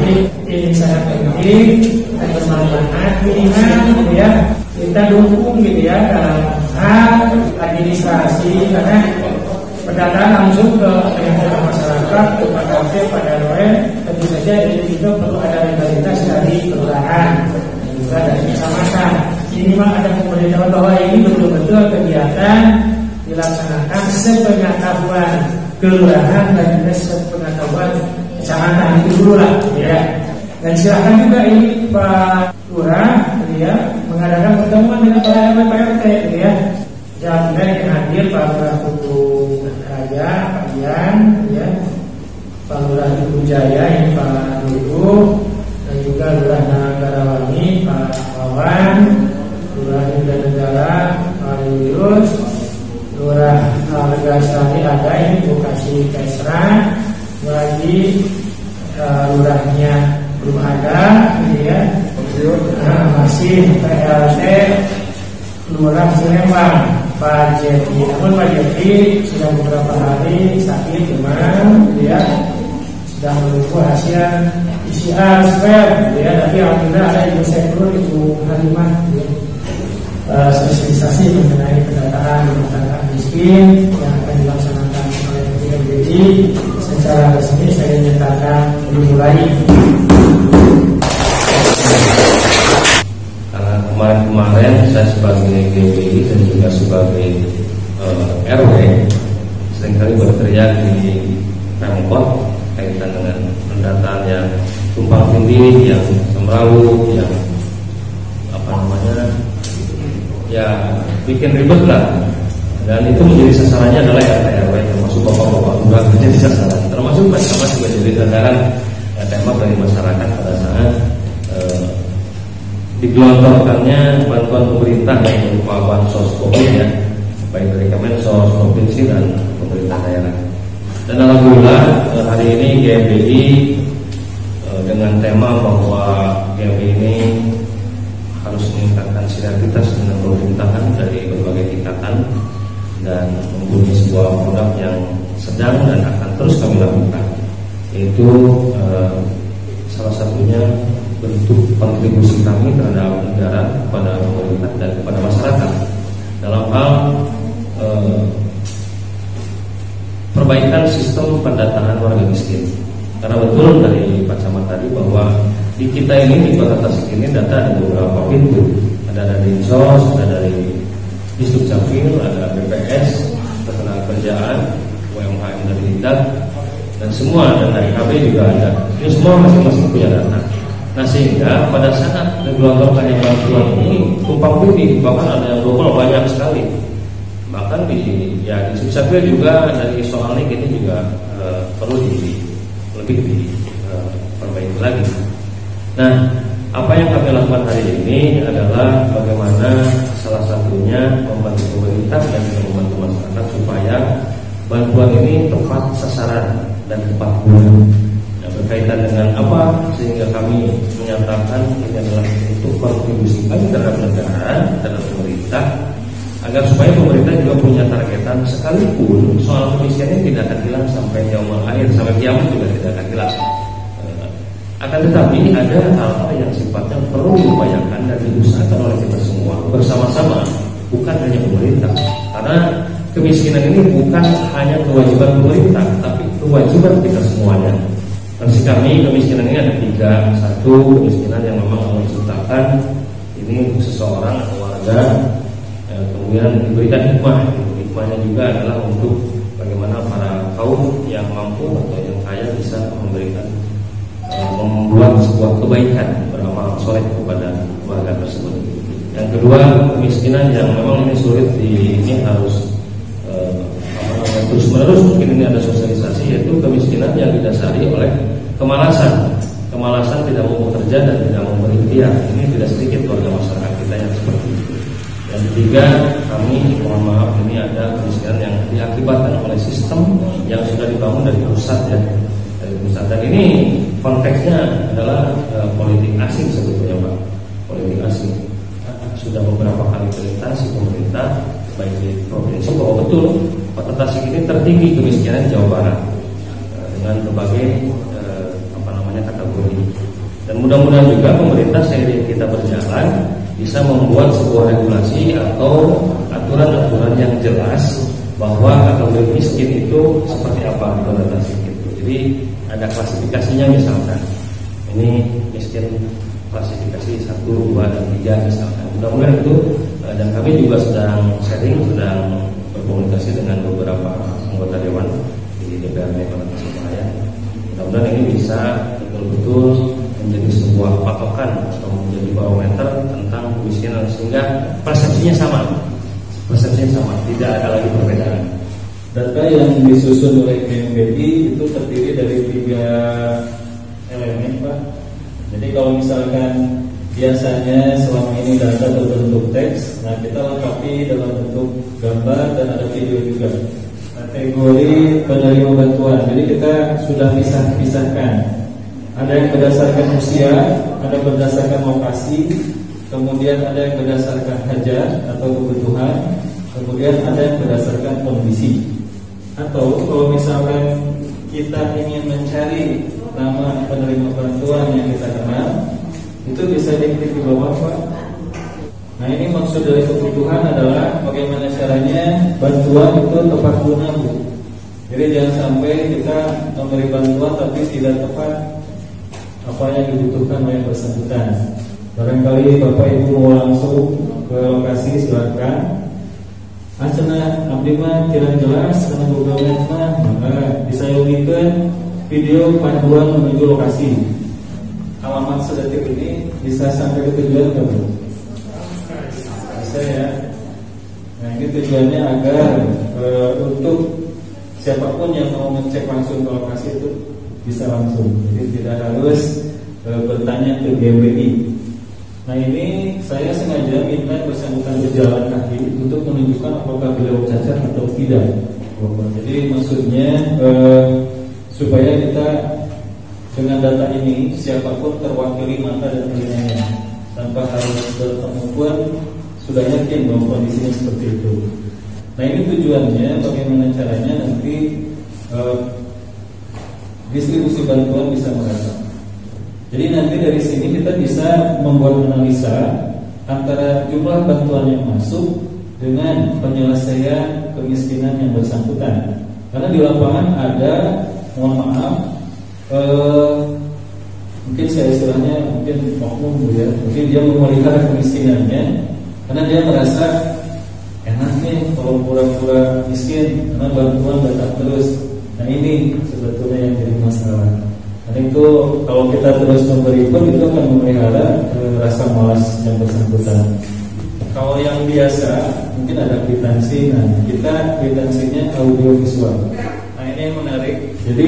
Jadi ini sangat penting dan bermanfaat minimal gitu ya. Kita dukung gitu ya dalam hal administrasi, karena pendataan langsung ke masyarakat, kepada RT, pada RW, tentu saja itu juga perlu ada legalitas dari kelurahan dan juga dari kecamatan. Minimal ada pemberitahuan bahwa ini betul-betul kegiatan dilaksanakan sepengetahuan kelurahan dan juga sepengetahuan kecamatan, itu dulu lah ya. Dan silakan juga ini Pak Lurah ya mengadakan pertemuan dengan para RW RT ya. Jangan yang hadir Pak Lurah Kutu Raja, Pak Dian ya, Pak Lurah Kutu Jaya, ini Pak Dulu, dan juga Lurah Nagarawangi, Pak Wawan, Lurah Indah Negara, Pak Yuyus, Lurah Legasari ada, ini Bukasi Kesra, lagi lurahnya belum ada, gitu ya. Masih PLT Lurah Cilembang, Pak Jeti. Namun Pak Jeti sudah beberapa hari sakit demam, gitu ya. Sudah menunggu hasil PCR swab, gitu ya. Tapi alhamdulillah ada Ibu Sekru, Ibu Halimah, gitu ya. Sosialisasi mengenai pendataan rumah tangga miskin yang akan dilaksanakan oleh PBBD secara resmi saya nyatakan dimulai. Karena kemarin saya sebagai GBI dan juga sebagai RW seringkali berteriak di Pemkot kaitan dengan pendataan yang tumpang tindih, yang semrawut, yang ya bikin ribet lah, dan itu menjadi sasarannya adalah RT RW termasuk bapak-bapak juga menjadi sasaran, termasuk bersama juga jadi sasaran tembak dari masyarakat pada saat digelontorkannya bantuan pemerintah yang berupa bansos COVID ya, baik dari Kemensos, provinsi dan pemerintah daerah. Dan alhamdulillah hari ini GMBI dengan tema bahwa GMBI ini harus meningkatkan sinergitas dengan pemerintahan dari berbagai tingkatan dan mempunyai sebuah produk yang sedang dan akan terus kami lakukan, yaitu salah satunya bentuk kontribusi kami terhadap negara, kepada pemerintah dan kepada masyarakat dalam hal perbaikan sistem pendataan warga miskin. Karena betul dari Pak Camat tadi bahwa di kita ini, di Kota Tasik ini data ada beberapa pintu. Ada dari Dinsos, ada dari Disduk Capil, ada BPS, Ketenagakerjaan, UMKM dari Lindak, dan semua, dan dari KB juga ada. Ini semua masing-masing punya data. Nah sehingga pada saat digelontorkannya bantuan ini tumpang tindih, bahkan ada yang double banyak sekali. Bahkan di Disduk Capil juga dari soal ini kita juga perlu lebih diperbaiki lagi. Nah, apa yang kami lakukan hari ini adalah bagaimana salah satunya membantu pemerintah dan membantu masyarakat supaya bantuan ini tepat sasaran dan tepat guna. Nah, berkaitan dengan apa sehingga kami menyatakan ini adalah untuk kontribusi kami terhadap negara, terhadap pemerintah, agar supaya pemerintah juga punya targetan, sekalipun soal kemiskinan tidak akan hilang sampai yaumul akhir, sampai kiamat juga tidak akan hilang. Akan tetapi ada hal-hal yang sifatnya perlu diupayakan dan diusahakan oleh kita semua bersama-sama, bukan hanya pemerintah. Karena kemiskinan ini bukan hanya kewajiban pemerintah, tapi kewajiban kita semuanya. Versi kami, kemiskinan ini ada tiga. Satu, kemiskinan yang memang Allah ciptakan, ini seseorang atau warga, kemudian diberikan hikmah. Hikmahnya juga adalah untuk bagaimana para kaum yang mampu atau yang kaya bisa memberikan, membuat sebuah kebaikan, beramal soleh kepada warga tersebut. Yang kedua, kemiskinan yang memang ini sulit ini harus terus menerus, mungkin ini ada sosialisasi, yaitu kemiskinan yang didasari oleh kemalasan tidak mau bekerja dan tidak mau berikhtiar. Ini tidak sedikit warga masyarakat kita yang seperti itu. Yang ketiga, kami mohon maaf, ini ada kemiskinan yang diakibatkan oleh sistem yang sudah dibangun dari pusat ya. Dan ini konteksnya adalah politik asing sebetulnya Pak, politik asing. Sudah beberapa kali presentasi pemerintah baik di provinsi bahwa betul Kota Tasik ini tertinggi kemiskinan Jawa Barat dengan berbagai kategori. mudah-mudahan juga pemerintah seiring kita berjalan bisa membuat sebuah regulasi atau aturan-aturan yang jelas bahwa kategori miskin itu seperti apa konotasi itu. Jadi ada klasifikasinya, misalkan ini miskin klasifikasi 1, 2, dan 3 misalkan. Mudah-mudahan itu, dan kami juga sedang berkomunikasi dengan beberapa anggota dewan di DPRD Kota Tasikmalaya. Mudah-mudahan ini bisa betul-betul menjadi sebuah patokan atau menjadi barometer tentang kemiskinan, sehingga persepsinya sama, tidak ada lagi perbedaan. Data yang disusun oleh BNPB itu terdiri dari 3 elemen, Pak. Jadi kalau misalkan biasanya selama ini data berbentuk teks, nah kita lengkapi dalam bentuk gambar dan ada video juga. Kategori penerima bantuan, jadi kita sudah pisahkan. Ada yang berdasarkan usia, ada berdasarkan lokasi, kemudian ada yang berdasarkan hajat atau kebutuhan, kemudian ada yang berdasarkan kondisi. Atau kalau misalkan kita ingin mencari nama penerima bantuan yang kita kenal, itu bisa diklik di bawah, Pak. Nah, ini maksud dari kebutuhan adalah bagaimana caranya bantuan itu tepat guna, Bu. Jadi jangan sampai kita memberi bantuan tapi tidak tepat apa yang dibutuhkan oleh bersangkutan. Barangkali Bapak Ibu mau langsung ke lokasi, silakan. Cenah abdi mah tidak jelas karena beberapa maka disayangkan video panduan menuju lokasi. Alamat sedetik ini bisa sampai ke tujuan nggak, Bu? Bisa ya. Nah, ini tujuannya agar untuk siapapun yang mau ngecek langsung ke lokasi itu bisa langsung, jadi tidak harus bertanya ke GBI. Nah, ini saya sengaja minta bersangkutan berjalan kaki untuk menunjukkan apakah beliau cacat atau tidak. Jadi maksudnya supaya kita dengan data ini siapapun terwakili mata dan telinganya, tanpa harus bertemu pun sudah yakin bahwa kondisinya seperti itu. Nah, ini tujuannya bagaimana caranya nanti distribusi bantuan bisa merata. Jadi nanti dari sini kita bisa membuat analisa antara jumlah bantuan yang masuk dengan penyelesaian kemiskinan yang bersangkutan. Karena di lapangan ada, mohon maaf, mungkin saya istilahnya mungkin oknum, ya, mungkin dia memelihara kemiskinannya karena dia merasa enak nih kalau pura-pura miskin karena bantuan datang terus. Nah, ini sebetulnya yang jadi masalah. Dan itu kalau kita terus memberi pun itu akan memelihara rasa malas yang bersangkutan. Kalau yang biasa mungkin ada kwitansi. Nah, kita kwitansinya audio visual. Nah, ini yang menarik. Jadi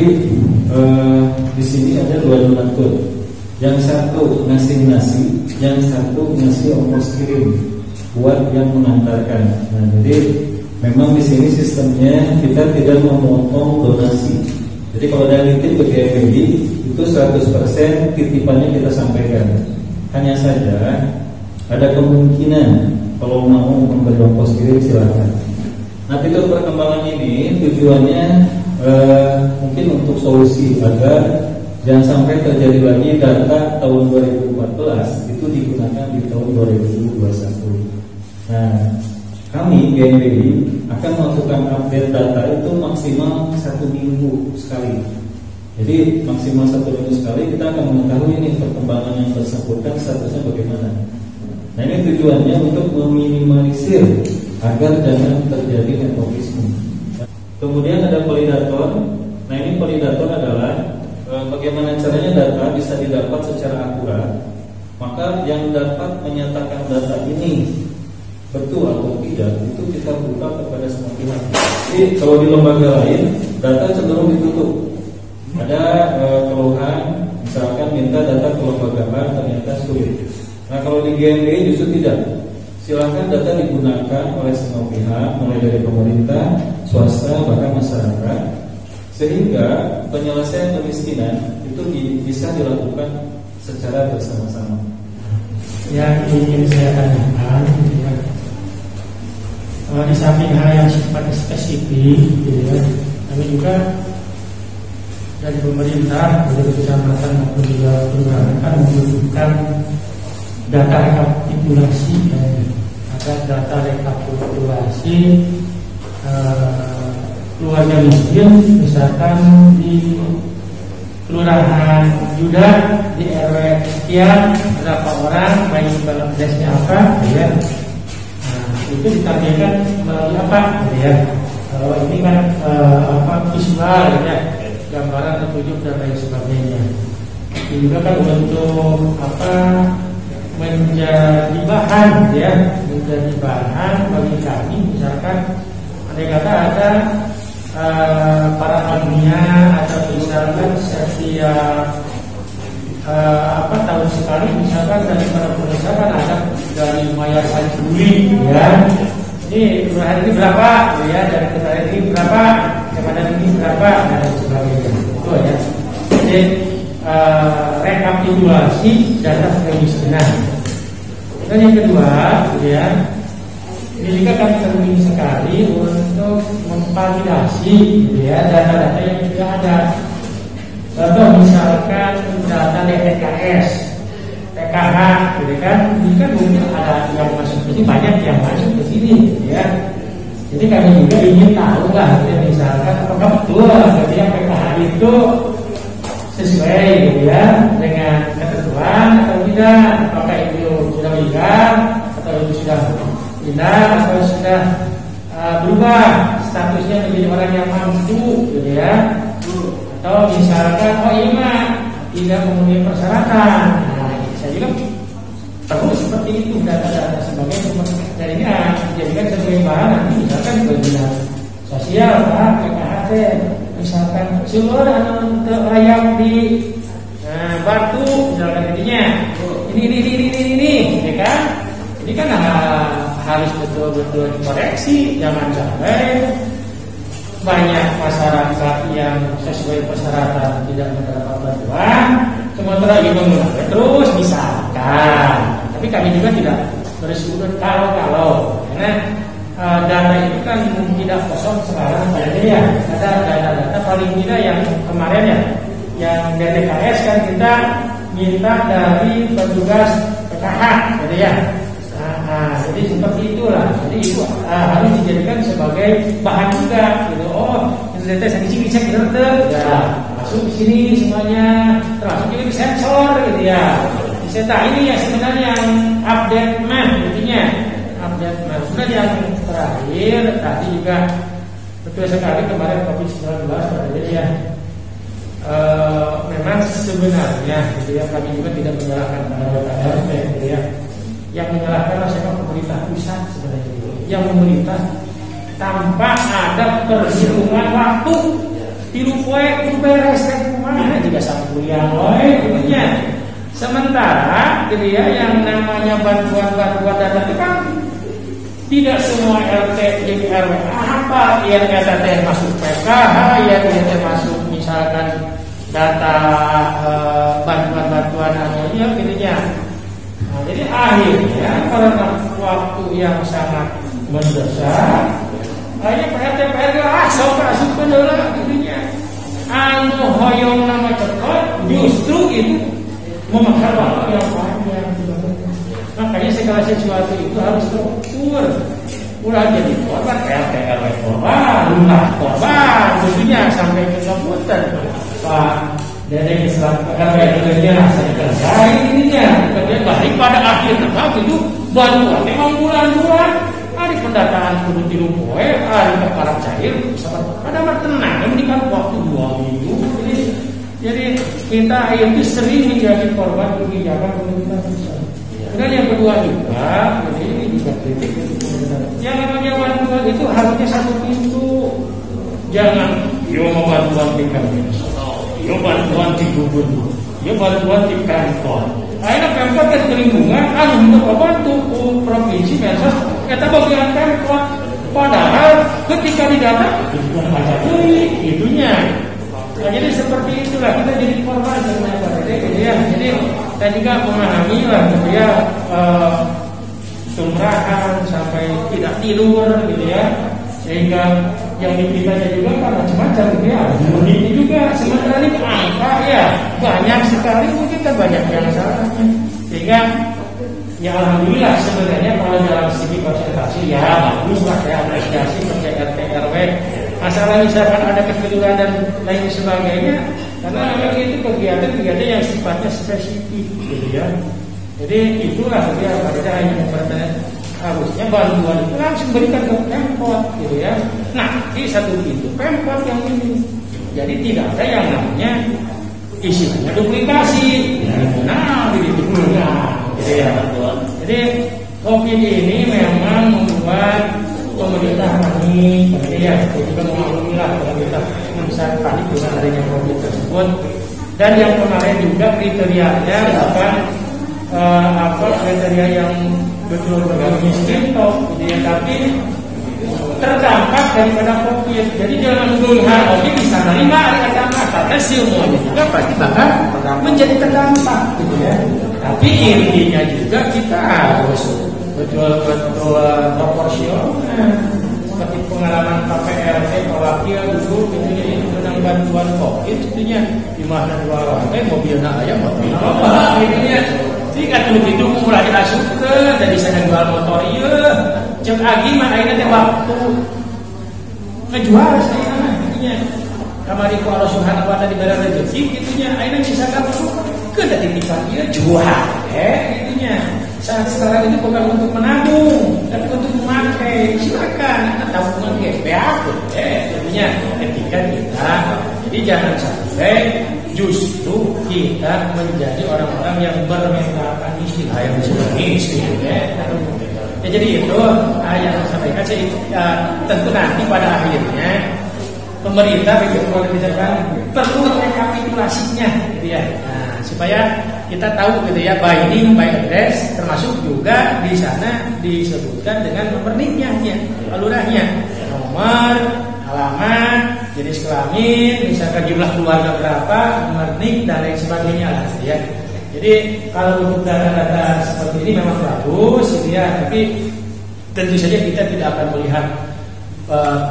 di sini ada 2 donatur. Yang satu ngasih nasi, yang satu ngasih ongkos kirim buat yang mengantarkan. Nah, jadi memang di sini sistemnya kita tidak memotong donasi. Jadi kalau ada nitip ke GMBI itu 100% titipannya kita sampaikan. Hanya saja ada kemungkinan kalau mau memberi ongkos kirim silakan. Nah, fitur perkembangan ini tujuannya mungkin untuk solusi agar jangan sampai terjadi lagi data tahun 2014 itu digunakan di tahun 2021. Nah, kami GMBI akan melakukan update data itu maksimal 1 minggu sekali. Jadi maksimal 1 minggu sekali kita akan mengetahui ini perkembangan yang bersangkutan statusnya bagaimana. Nah, ini tujuannya untuk meminimalisir agar jangan terjadi nepotisme. Kemudian ada validator. Nah, ini validator adalah bagaimana caranya data bisa didapat secara akurat. Maka yang dapat menyatakan data ini betul atau tidak itu kita buka kepada semua pihak. Jadi kalau di lembaga lain data cenderung ditutup. Ada keluhan misalkan minta data kelembagaan ternyata sulit. Nah, kalau di GMBI justru tidak. Silakan data digunakan oleh semua pihak, mulai dari pemerintah, swasta, bahkan masyarakat, sehingga penyelesaian kemiskinan itu bisa dilakukan secara bersama-sama. Yang ingin saya tanyakan, ya, di samping hal yang sifatnya spesifik, ya, kami juga dari pemerintah, dari kecamatan maupun juga kelurahan akan membutuhkan data rekapitulasi, ada data rekapitulasi keluarga miskin, misalkan di Kelurahan Yuda di RW sekian berapa orang, baik adresnya apa, ya. Itu ditampilkan melalui apa, ya. Kalau ini kan visual, ya, gambaran petunjuk dan lain sebagainya. Ini juga kan untuk menjadi bahan, ya, menjadi bahan bagi kami. Misalkan ada para alumni atau misalkan setiap tahun sekali, misalkan dari para pemirsa kan ada dari Yayasan Peduli, ya. Ini kelurahan ini berapa, ya, dari kelurahan ini berapa, kecamatan ini berapa, dan sebagainya. Itu ya. Jadi rekapitulasi data kemiskinan. Dan yang kedua, ya, ini juga kami penting sekali untuk memvalidasi, ya, data-data yang sudah ada. Contoh misalkan data DTKS, PKH, gitu kan? Ini kan mungkin ada yang masuk ke sini, banyak yang masuk ke sini, ya. Jadi kami juga ingin tahu lah, ya, misalkan apakah betul ketika PKH itu sesuai, gitu ya, dengan ketentuan atau tidak, apakah itu sudah legal atau itu sudah pindah atau sudah berubah statusnya menjadi orang yang mampu, gitu ya. Atau misalkan tidak memenuhi persyaratan. Nah, saya juga perlu seperti itu data-data sebagai dan ini dijadikan sebagai bahan nanti misalkan keadilan sosial, PKHT, misalkan sumber layak di Batu, misalkan intinya ini, ya kan? Ini kan harus betul-betul dikoreksi, jangan sampai banyak masyarakat yang sesuai persyaratan tidak mendapat bantuan, sementara itu terus misalkan. Tapi kami juga tidak bersudut kalau karena data itu kan tidak kosong sekarang saja, ya. Ada data-data paling tidak yang kemarin, ya, yang DTKS kan kita minta dari petugas PKH, gitu ya. Jadi seperti itulah. Jadi itu harus dijadikan sebagai bahan juga, gitu. Ini data saya dicek ya, masuk di sini semuanya, termasuk juga di sensor, gitu ya. Ini ya sebenarnya yang update map, intinya update map. Kemudian yang terakhir tadi juga betul sekali kemarin COVID-19 pada ya. Memang sebenarnya, gitu ya, kami juga tidak menyalahkan RT, gitu ya. Yang menyalahkan siapa? Pemerintah pusat sebenarnya. Yang pemerintah tanpa ada perhitungan waktu tilu poe kudu beres mana juga satu yang intinya. Sementara, gitu ya, yang namanya bantuan data itu kan tidak semua RT jadi RW apa, yang RT masuk PKH, yang RT masuk misalkan data bantuan anunya, intinya. Nah, jadi akhirnya karena waktu yang sangat mendesak, akhirnya PRT sok bener intinya. Anu hoyong nama cepat justru itu memakan waktu yang panjang. Makanya segala sesuatu itu harus terukur. Ulah jadi korban, RT RW korban, lunak korban, tentunya sampai ke komputer. Pak dari Islam kerja saya kerjain ininya, kerja balik pada akhirnya itu bantuan memang bulan-bulan hari pendataan kudu tilu poe, hari perkara cair, pada mah tenang, ini kan waktu 2 minggu. Jadi kita itu sering menjadi korban kebijakan pemerintah pusat. Dan yang kedua juga, jadi ini juga kritik. Yang namanya bantuan itu harusnya satu pintu, jangan mau bantuan di kantor, bantuan di gubernur, bantuan di kantor. Akhirnya Pemkot kan kelingkungan, untuk membantu provinsi mensos, kita bagian Pemkot. Padahal ketika didata itu bukan baca duit, itunya. Nah, jadi seperti itulah kita jadi korban gitu ya. Jadi kita juga memahami lah, gitu ya, sumrahan sampai tidak tidur, gitu ya, sehingga yang diberikannya juga kan macam-macam ya. Ini juga sementara ini angka ya banyak sekali, mungkin kan banyak yang salahnya. Sehingga ya alhamdulillah sebenarnya kalau dalam segi konsentrasi ya baguslah ya, apresiasi pakai RT RW. Masalah misalkan ada kekeliruan dan lain sebagainya, karena memang itu kegiatan-kegiatan yang sifatnya spesifik gitu ya. Jadi itulah dia pada yang harusnya bantuan itu langsung berikan ke Pemkot gitu ya. Nah, di satu pintu Pemkot yang ini. Jadi tidak ada yang namanya istilahnya duplikasi. Nah, begitu. Nah, gitu ya. Jadi COVID ini memang membuat pemerintah panik, ya, juga mengalamilah pemerintah sangat panik dengan adanya COVID tersebut. Dan yang kemarin juga kriterianya bukan kriteria yang betul-betul miskin toh, gitu ya, tapi terdampak daripada COVID. Jadi jangan melihat COVID bisa menerima agama, karena semuanya juga pasti bakal menjadi terdampak, gitu ya. Tapi intinya juga kita harus betul-betul proporsional. Seperti pengalaman KPRT Wakil dulu itu jadi tentang bantuan COVID, itunya di mana dua lantai mobilnya ayam mobil apa itunya. Jadi kan begitu mulai asupkeun dan bisa jual motor ieu. Cek agi mah ayeuna teh waktu ngejual saya itunya. Kamari ku Allah Subhanahu wa taala diberi rezeki itunya ayeuna bisa kamu ke titipan ieu jual itunya. Saat sekarang itu bukan untuk menabung, tapi untuk memakai. Silakan, tabungan GPA, tentunya ketika kita. Jadi jangan sampai justru kita menjadi orang-orang yang bermentalkan istilah yang disebut miskin. Jadi itu yang saya sampaikan. Tentu nanti pada akhirnya pemerintah perlu rekapitulasinya, gitu ya. Nah, supaya kita tahu gitu ya, by name, by address, termasuk juga di sana disebutkan dengan nomor NIK-nya, lurahnya, nomor, alamat, jenis kelamin, misalkan jumlah keluarga berapa, nomor NIK dan lain sebagainya lah, ya. Jadi kalau untuk data-data seperti ini memang bagus, gitu ya, tapi tentu saja kita tidak akan melihat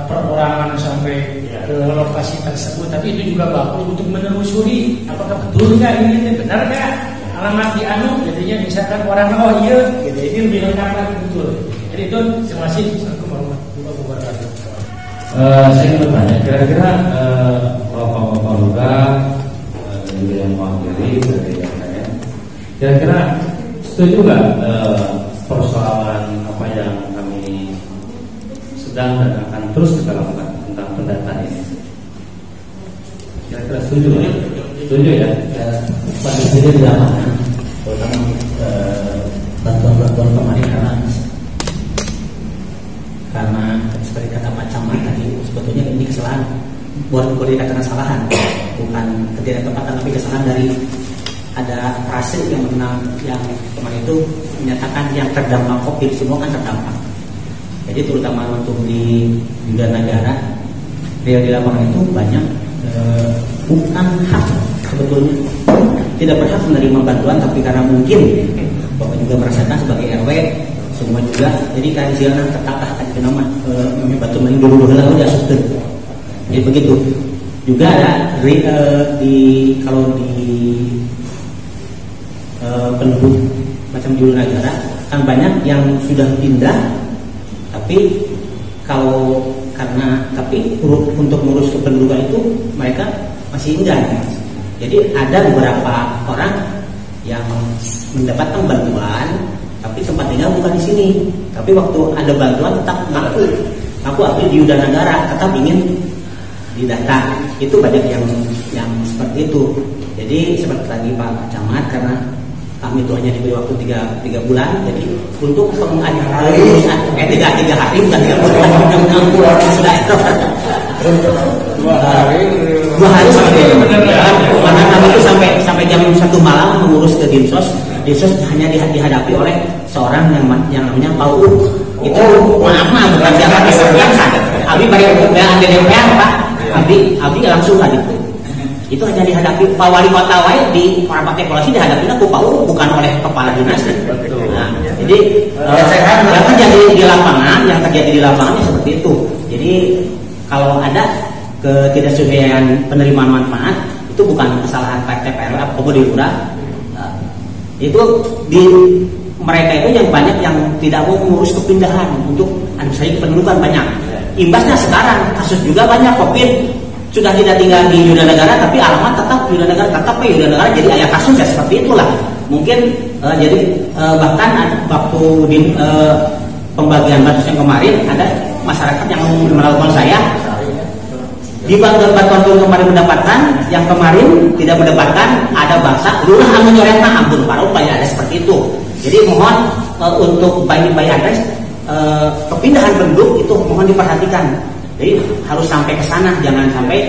perorangan sampai ke lokasi tersebut, tapi itu juga bagus untuk menelusuri apakah betul nggak ini benar nggak alamat di anu, jadinya misalkan orang iya, gitu, ini lebih lengkap lagi betul. Jadi itu terima kasih. Saya ingin bertanya, kira-kira bapak-bapak lurah juga yang mewakili dari saya, kira-kira setuju nggak persoalan apa yang kami sedang dan akan terus kita lakukan tentang pendataan ini? Kira-kira setuju ya? Setuju ya? Pada saja di lapangan, terutama bantuan-bantuan kemarin karena seperti kata Pak Camat tadi, sebetulnya ini kesalahan, bukan dikatakan kesalahan, bukan ketidaktepatan, tapi kesalahan dari ada hasil yang kemarin itu menyatakan yang terdampak COVID semua kan terdampak. Jadi terutama untuk di negara real di lapangan itu banyak bukan hak sebetulnya, tidak berhak menerima bantuan, tapi karena mungkin Bapak juga merasakan sebagai RW semua juga, jadi kan silakan tertatah ada nama batu main dulu lalu ya sudah. Jadi begitu. Juga ada kalau di penduduk macam di negara kan banyak yang sudah pindah, tapi tapi untuk mengurus kependudukan itu mereka masih enggan. Jadi ada beberapa orang yang mendapatkan bantuan, tapi tempat tinggal bukan di sini. Tapi waktu ada bantuan tetap ngaku asli di Udan Negara, tetap ingin didata. Itu banyak yang seperti itu. Jadi seperti tadi Pak Camat, karena kami itu hanya diberi waktu 3 bulan, jadi untuk pengajuan 3 hari bukan 3 bulan sudah itu 2 hari seperti itu. Karena kami itu sampai jam 1 malam mengurus ke Dinsos hanya dihadapi oleh seorang yang namanya Pak U. Itu maaf bukan siapa biasa. Abi bari ada DPR Pak. Abi langsung tadi itu hanya dihadapi Pak Wali Kota wae di rapat evaluasi dihadapi ku Pak U, bukan oleh kepala dinas. Nah, jadi yang terjadi di lapangan seperti itu. Jadi kalau ada ketidaksesuaian penerimaan manfaat itu bukan kesalahan TPR atau di lurah. Itu di mereka itu yang banyak yang tidak mau mengurus kepindahan untuk administrasi kependudukan banyak. Imbasnya sekarang kasus juga banyak COVID, sudah tidak tinggal di Yuda Negara tapi alamat tetap Yuda Negara, tetap Yuda Negara, jadi ayah kasus ya seperti itulah. Mungkin jadi bahkan waktu di pembagian bansos yang kemarin ada masyarakat yang melakukan saya di bantuan kemarin mendapatkan, yang kemarin tidak mendapatkan, ada bahasa lurah anu nyorena ampun para upaya ada seperti itu. Jadi mohon untuk by address kepindahan penduduk itu mohon diperhatikan. Jadi harus sampai ke sana, jangan sampai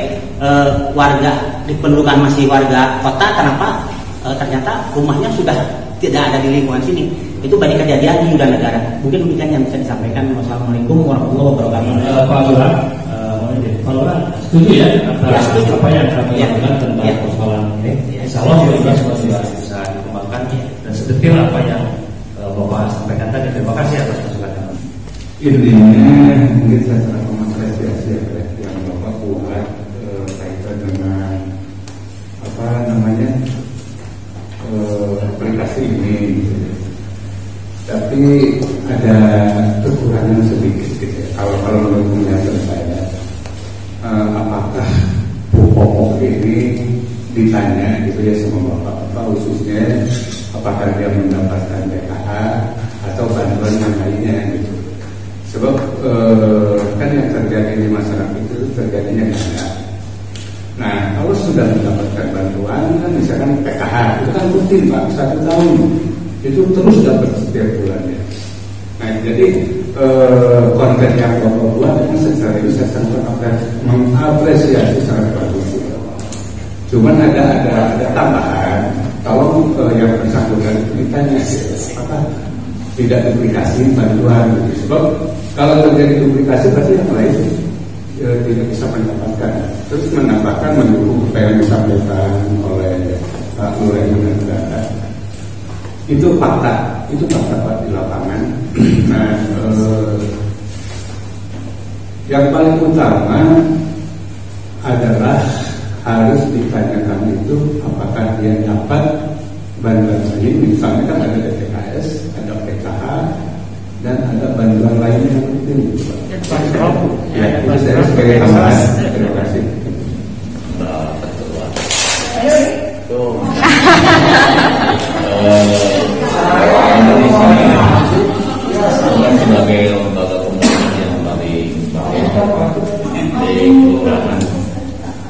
warga di pendudukan masih warga kota, kenapa ternyata rumahnya sudah tidak ada di lingkungan sini. Itu banyak kejadian di Yuda Negara. Mungkin demikian yang bisa disampaikan. Wassalamualaikum warahmatullahi wabarakatuh. Pak Lurah, Pak Lurah setuju ya atas apa yang kami lakukan tentang persoalan ini? Insya Allah juga bisa dikembangkan dan sedetil apa yang Bapak sampaikan tadi. Terima kasih atas masukannya. Intinya mungkin saya telah mengapresiasi yang Bapak buat kaitan dengan apa namanya aplikasi ini, tapi ada kekurangan sedikit gitu. Kalau menurut penjelasan saya, apakah Bu Popok ini ditanya gitu ya sama Bapak khususnya apakah dia mendapatkan BKH atau bantuan yang lainnya gitu. Sebab kan yang terjadi di masyarakat itu terjadinya ganda. Nah, kalau sudah mendapatkan bantuan kan misalkan PKH itu kan rutin Pak, 1 tahun itu terus dapat setiap bulannya. Nah, jadi konten yang Bapak buat itu secara itu saya sangat mengapresiasi sangat bagus. Cuman ada tambahan, kalau yang bersangkutan ditanya apa tidak duplikasi bantuan gitu. Sebab kalau terjadi duplikasi berarti yang lain tidak bisa mendapatkan. Terus menambahkan mendukung apa yang disampaikan oleh Pak Lurah Yuda Negara. Itu fakta Pak di lapangan. Nah, yang paling utama adalah harus ditanyakan itu apakah dia dapat bantuan lain, misalnya kan ada DPKS, ada PKH, dan ada bantuan lainnya yang penting. Ya, itu saya sebagai tambahan. Terima kasih. Sebagai lembaga komunikasi yang paling di kelurahan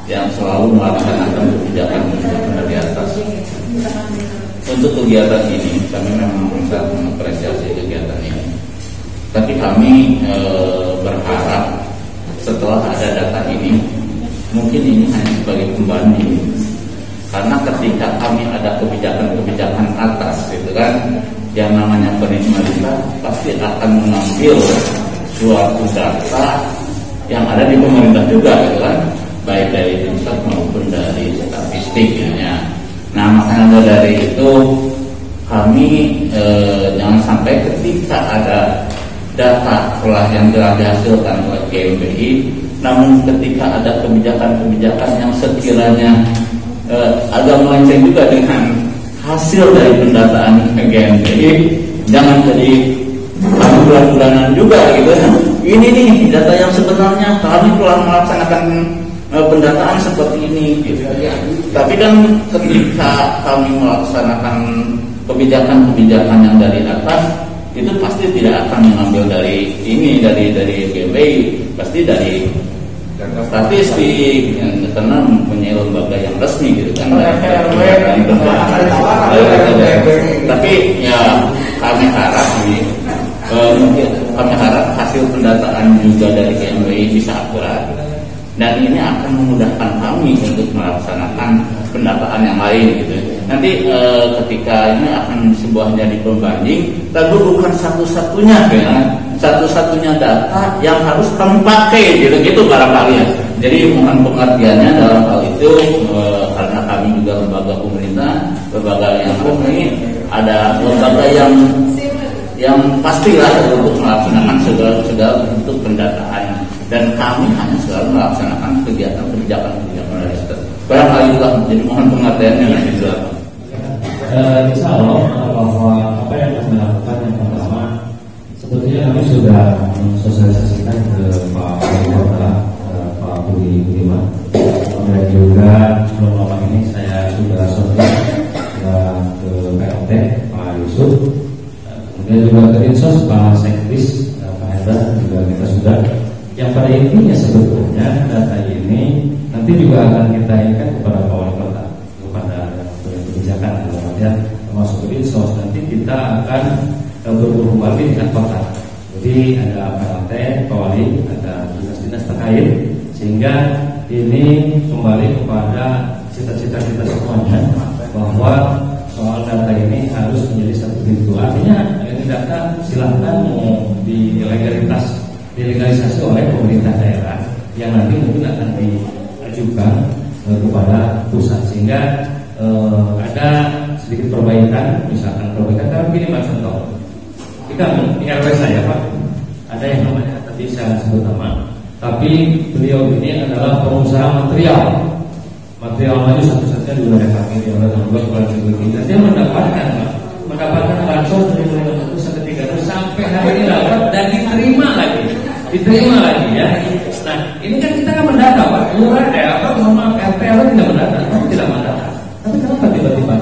yang selalu melaksanakan kebijakan dari atas. Untuk kegiatan ini kami memang sangat mengapresiasi kegiatan ini. Tapi kami berharap setelah ada data ini, mungkin ini hanya sebagai pembanding. Karena ketika kami ada kebijakan-kebijakan atas, gitu kan, yang namanya pemerintah pasti akan mengambil suatu data yang ada di pemerintah juga, gitu kan, baik dari pusat maupun dari statistiknya. Nah, makanya dari itu kami jangan sampai ketika ada data yang telah dihasilkan oleh GMBI, namun ketika ada kebijakan-kebijakan yang sekiranya agak melenceng juga dengan hasil dari pendataan GMBI, jangan jadi bulan-bulanan juga gitu. Ini nih data yang sebenarnya kami telah melaksanakan pendataan seperti ini gitu. Tapi kan ketika kami melaksanakan kebijakan-kebibijakan yang dari atas, itu pasti tidak akan mengambil dari ini, dari GMBI, pasti dari statistik, karena mempunyai lembaga yang resmi gitu kan. Tapi ya kami harap mungkin kami harap hasil pendataan juga dari GMBI bisa akurat, dan ini akan memudahkan kami untuk melaksanakan pendataan yang lain gitu. Nanti ketika ini akan sebuah jadi pembanding, tapi bukan satu-satunya ya, satu-satunya data yang harus kami pakai gitu barangkali ya. Jadi mohon pengertiannya dalam hal itu, karena kami juga lembaga pemerintah, lembaga yang resmi, ada lembaga yang pastilah untuk melaksanakan segala bentuk pendataan dan kami hanya selalu melaksanakan kebijakan dari atas. Barangkali itulah, jadi mohon pengertiannya nanti juga. Insya Allah bahwa apa yang kami lakukan yang pertama, sebetulnya kami sudah mensosialisasikan ke Pak Wali Kota, Pak Budi Budiman, dan juga belum lama ini saya sudah sortir ke PLT Pak Yusuf, kemudian juga ke Dinsos Pak Sekris, Pak Hendra juga kita sudah. Yang pada intinya sebetulnya data ini nanti juga akan kita inginkan kepada Pak Wali Kota, kepada kebijakan ya, termasuk Dinsos. Nanti kita akan berhubung wali dengan kota. Jadi ada PLT, Pak Wali, ada dinas-dinas terkait, sehingga ini kembali kepada cita-cita kita semuanya bahwa soal data ini harus menjadi satu pintu. Artinya ini data silakan mau dilegalisasi oleh pemerintah daerah yang nanti mungkin akan diajukan kepada pusat, sehingga ada sedikit perbaikan, misalkan perbaikan. Tapi begini Mas contoh, kita di RW saya Pak, ada yang namanya tadi saya sebut nama, tapi beliau ini adalah pengusaha material maju satu-satunya di wilayah kami di Wilayah Tambak Bulan Juli. Dan dia mendapatkan bansos dari mulai pusat ketiga terus sampai hari ini dapat dan diterima lagi ya. Nah ini kan kita kan mendata Pak, lurah RPL tidak mendata, tidak mendata. Tapi kenapa tiba-tiba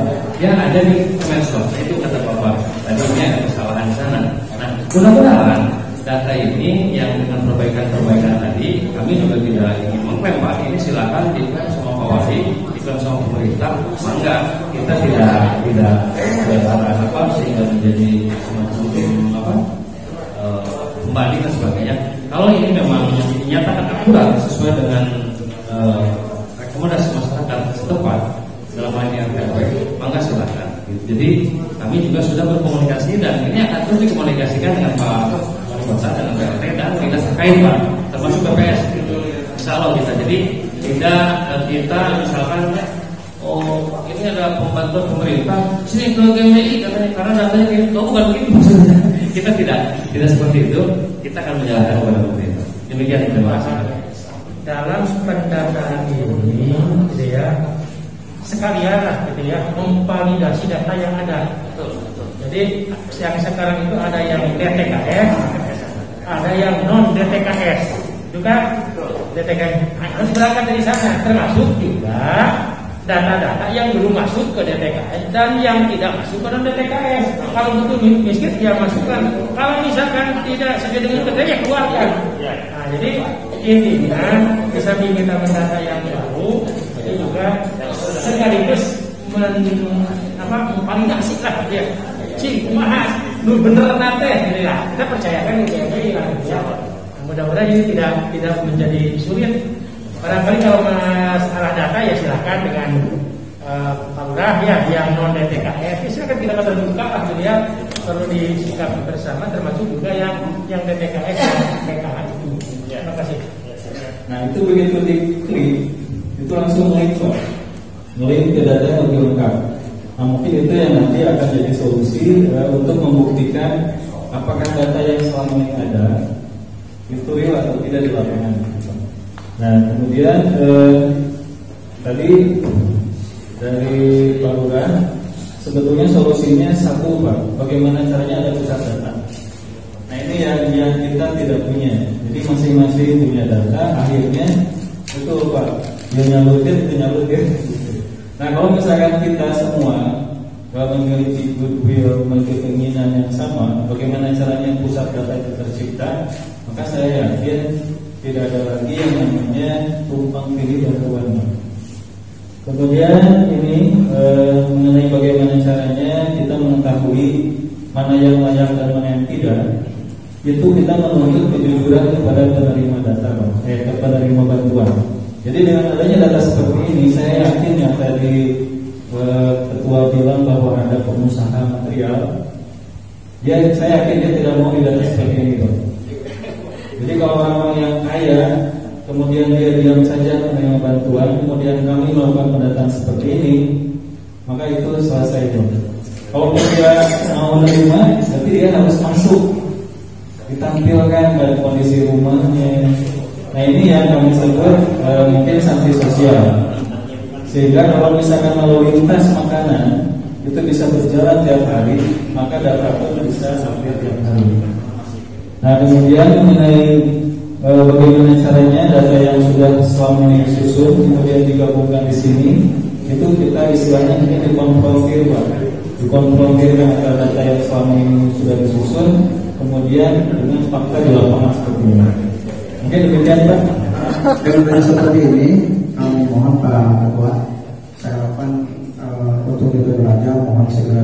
ya ada di Kemensos? Itu kata Bapak tadi ini ada kesalahan di sana. Nah mudah-mudahan data ini yang dengan perbaikan tadi, kami juga tidak ingin mengklaim Pak, ini silakan diklaim sama Pak Wali, diklaim sama pemerintah, maka kita tidak apa sehingga menjadi semacam pembanding dan sebagainya. Kalau ini memang dinyatakan akurat sesuai dengan rekomendasi masyarakat setempat dalam hal ini RPW, maka silakan. Jadi kami juga sudah berkomunikasi dan ini akan terus dikomunikasikan dengan Pak Wali Kota, dengan PLT dan dinas terkait Pak, termasuk BPS. Insya Allah kita jadi kita misalkan ini ada pembantuan pemerintah sini ke GMI katanya karena datanya kayak itu, bukan begitu maksudnya. Kita tidak seperti itu, kita akan menjalankan kepada pemerintah. Demikian, terima kasih. Dalam pendataan ini gitu ya, sekalian lah gitu ya, memvalidasi data yang ada. Jadi yang sekarang itu ada yang DTKS, ada yang non DTKS juga. DTKS harus berangkat dari sana, termasuk juga data-data yang belum masuk ke DTKS dan yang tidak masuk ke non DTKS. Kalau betul miskin ya masukkan. Kalau misalkan tidak sesuai dengan kriteria ya keluarkan. Nah, jadi intinya bisa kita mendata yang baru, jadi juga sekaligus memvalidasi lah dia. Kumaha bener nate gitu ya. Kita percayakan ini ya. Mudah-mudahan ini tidak menjadi sulit. Barangkali kalau masalah data ya silakan dengan Pak Lurah ya yang non DTKS silakan kita terbuka lah gitu ya, perlu disikapi bersama termasuk juga yang DTKS dan PKH itu. Terima kasih. Nah itu begitu diklik itu langsung ngelink ke data yang lebih lengkap. Nah mungkin itu yang nanti akan jadi solusi untuk membuktikan apakah data yang selama ini ada itu real atau tidak di lapangan. Nah kemudian tadi dari Pak Lurah sebetulnya solusinya satu Pak, bagaimana caranya ada pusat data. Nah ini yang kita tidak punya. Jadi masing-masing punya data, akhirnya itu Pak, dia nyalurin. Nah kalau misalkan kita semua memiliki goodwill, memiliki keinginan yang sama, bagaimana caranya pusat data itu tercipta, maka saya yakin tidak ada lagi yang namanya tumpang pilih dan kewenangan. Kemudian ini mengenai bagaimana caranya kita mengetahui mana yang layak dan mana yang tidak, itu kita menuntut kejujuran kepada penerima data, kepada penerima bantuan. Jadi dengan adanya data seperti ini, saya yakin yang tadi ketua bilang bahwa ada pengusaha material, saya yakin dia tidak mau didata seperti ini. Jadi kalau orang yang kaya, kemudian dia diam saja menerima bantuan, kemudian kami melakukan pendataan seperti ini, maka itu selesai. Kalau dia mau menerima, tapi dia harus masuk, ditampilkan dari kondisi rumahnya, Nah ini yang kami sebut mungkin sanksi sosial. Sehingga kalau misalkan lalu lintas makanan itu bisa berjalan tiap hari, maka data pun bisa sampai tiap hari. Nah kemudian mengenai bagaimana caranya data yang sudah selama ini disusun kemudian digabungkan di sini, itu kita istilahnya ini dikonfrontir, Pak. Dikonfrontirkan antara data yang selama ini sudah disusun kemudian dengan fakta di lapangan seperti ini. Mungkin demikian, Pak. Dengan seperti ini, kami mohon Pak Ketua, saya harapkan untuk itu belajar mohon segera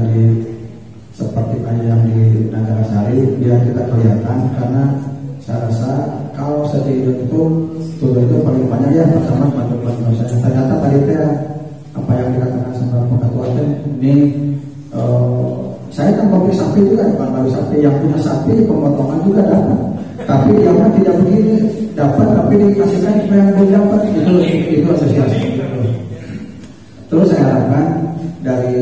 seperti kayak yang di Nagara Sari biar kita kelihatan, karena saya rasa kalau setidaknya itu paling banyak ya pertama bantu-bantu saya. Ternyata tadi apa yang dikatakan sama Pak Ketua ini saya kan pemilik sapi juga, bukan baru sapi, yang punya sapi pemotongan juga dapat, tapi yang tidak begini dapat tapi dikasihkan yang belum dapat, itu asosiasi. Terus saya harapkan dari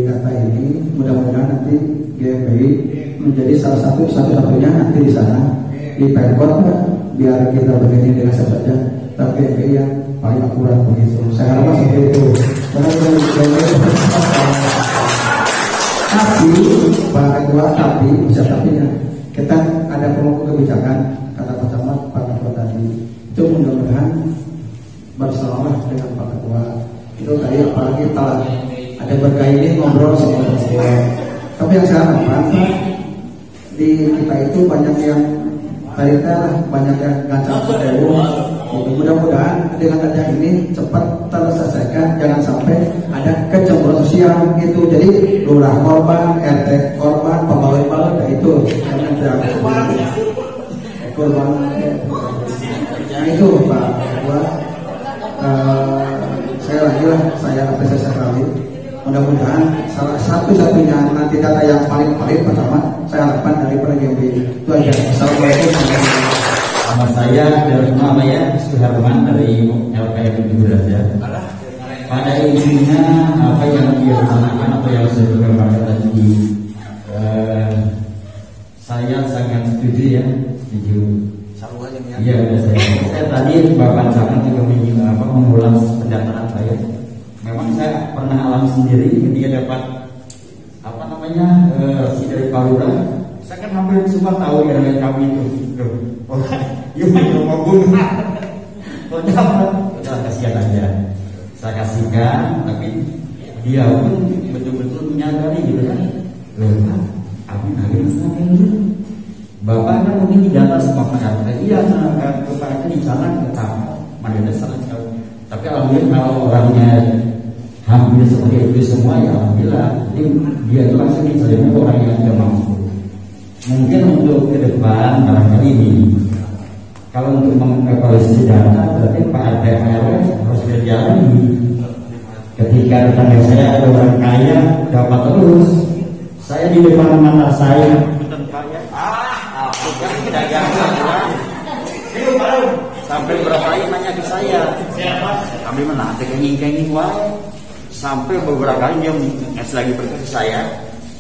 data ini mudah-mudahan nanti GMBI menjadi salah satu-satunya nanti di sana di Pemkot, biar kita begini dengan saja, tapi GMBI yang paling akurat begitu. Saya harapkan seperti itu. Tapi Pak Ketua, bisa tapinya kita ada pemangku kebijakan kata Pak Camat, Pak Ketua tadi itu mudah-mudahan bersama dengan Pak Ketua itu tadi, apalagi telah ada berkait ngobrol sama Ketua. Tapi yang saya harapkan di kita itu banyak yang tadi banyak yang gancang sedewu. Mudah-mudahan dengan adanya ini cepat terselesaikan, jangan sampai ada kecemburuan sosial itu. Jadi lurah korban, RT korban, pegawai balai itu jangan korban. Nah itu Pak Ketua, saya apresiasi sekali. Mudah-mudahan salah satu-satunya nanti data yang paling pertama saya harapkan dari PGMBI itu aja. Assalamualaikum warahmatullahi wabarakatuh. Nama saya Suherman dari LPM Derajat. Pada intinya apa yang direncanakan, apa yang saya gambarkan tadi, saya sangat setuju ya, setuju. Iya, saya tadi Bapak Camat juga mengulang pendataan saya. Memang saya pernah alami sendiri ketika dapat si dari Palura. Saya kan hampir semua tahu ya dengan kami itu. Mau bunuh. Udah kasihan aja. Saya kasihkan, tapi dia pun betul-betul menyadari gitu kan. Kami Bapak kan mungkin didata semua masyarakat. Iya, kepalanya di sana ketama, mana salah sekali. Tapi alhamdulillah kalau orangnya hampir seperti itu semua ya alhamdulillah. Jadi dia itu langsung disalahkan orang yang tidak mampu. Mungkin untuk ke depan barangkali ini, kalau untuk mengevaluasi data berarti Pak RT/RW harus berjalan. Ketika tetangga saya ada orang kaya dapat terus, saya di depan mata saya sampai berapa kali nanya ke saya, kami menanti kenging-kenging sampai beberapa kali dia ngasih lagi pergi ke saya.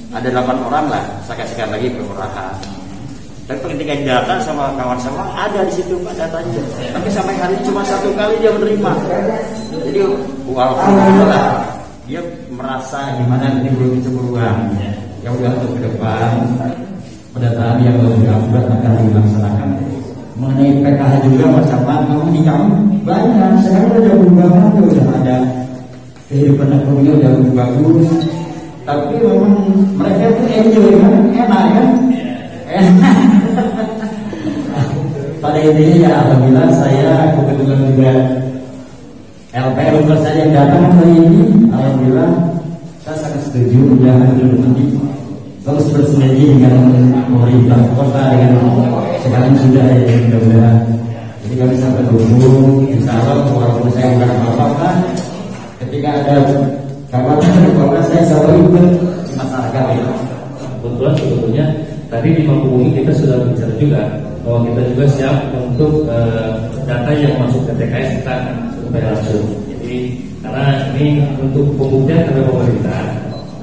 Ada 8 orang lah, saya kasihkan lagi kelurahan. Tapi ketika data sama kawan sama ada di situ Pak datanya. Tapi sampai hari ini cuma 1 kali dia menerima. Jadi walaupun lah dia merasa gimana ini belum cemburuan. Ya udah untuk ke depan pendataan yang lebih akurat akan dilaksanakan. Mengenai PKH juga macam kamu di kamu banyak. Sekarang udah berubah tuh, udah ada kehidupan ekonominya udah lebih bagus. Tapi memang mereka itu enjoy kan, enak kan? Enak. Pada intinya ya alhamdulillah saya kebetulan juga LPM saya yang datang hari ini, alhamdulillah saya sangat setuju ya nanti terus bersinergi dengan pemerintah kota dengan sekarang sudah ya mudah-mudahan. Jadi kami sampai berhubung, insya Allah walaupun saya bukan apa-apa, ketika ada kawan-kawan saya selalu ikut masyarakat itu. Kebetulan sebetulnya tadi di Mangkubumi kita sudah bicara juga bahwa kita juga siap untuk data yang masuk ke TKS kita akan survei langsung. Jadi karena ini untuk pembuktian dari pemerintah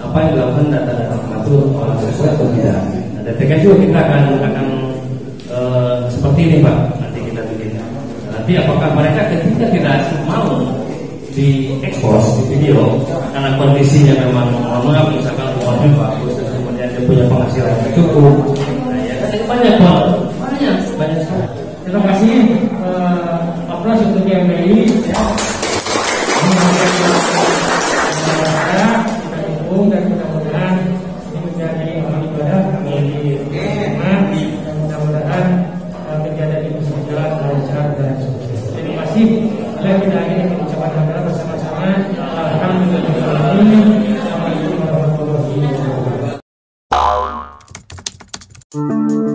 apa yang dilakukan data-data mengatur orang sesuai atau tidak. Nah, TKS juga kita akan seperti ini Pak. Nanti kita bikin Tapi apakah mereka ketika tidak mau diekspos di video karena kondisinya memang mohon maaf misalkan uangnya bagus dan kemudian dia punya penghasilan yang cukup, nah ya kan banyak sekali. Terima kasih aplaus untuk YMBI ya. Kita dukung dan mudah-mudahan ini menjadi amal ibadah kami di rumah dan mudah-mudahan kegiatan ini bisa berjalan lancar dan sukses. Terima kasih. Mari kita akhiri ucapan hamdalah bersama-sama. Alhamdulillah. Assalamualaikum warahmatullahi wabarakatuh.